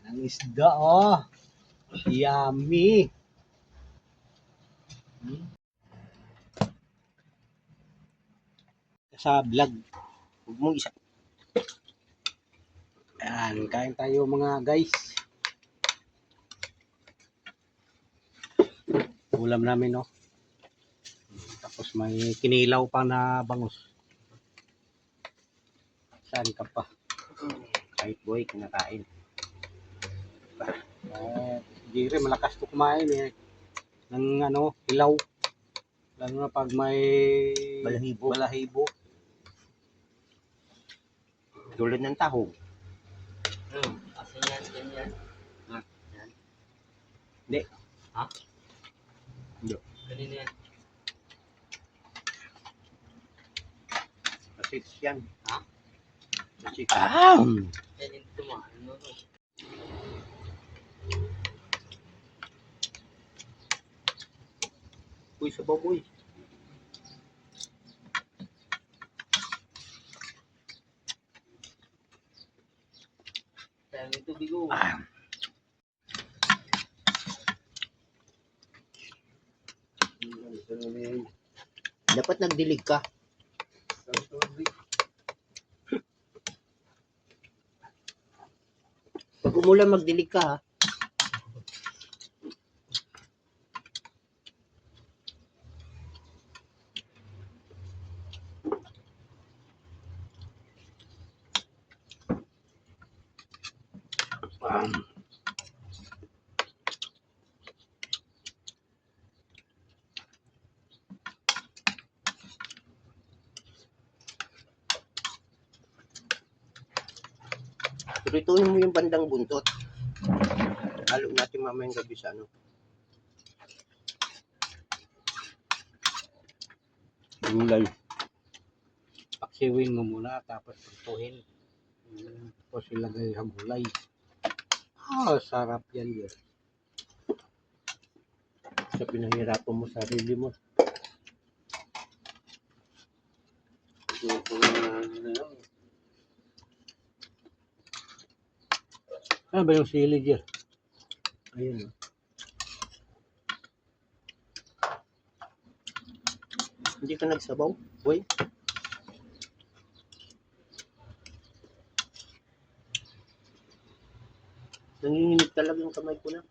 Ang isda, oh. Yummy. Sa vlog. Huwag mong isa. Ayan, kain tayo mga guys. Ulam namin, no. Tapos may kinilaw pa na bangus. Saan ka pa? Kahit boy, kinakain. Jire, malakas to kumain eh. Ng ano, ilaw. Lalo na pag may balahibo. Tulad ng tahong. Asin yan, ganyan. Ha? Yan. Hindi. Ha? Hindi. Kanina yan. Kasi yan. Ha? Kasi Yan yung tumaan mo. uy, sa baboy. Kaya may tubig ko. Dapat nagdilig ka. Pag umulan, magdilig ka, ha? Rituin mo yung bandang buntot. Halo natin mamayang gabi sa ano. Gulay. Paksiwin mo muna, tapos pagtuhin. Tapos ilagay ang gulay. Sarap yan yun. Sa pinahirapan mo sarili mo. Ano ba yung sili dyan? Ayun, oh. Hindi ka nagsabaw, boy? Nanginginig talaga yung kamay ko na.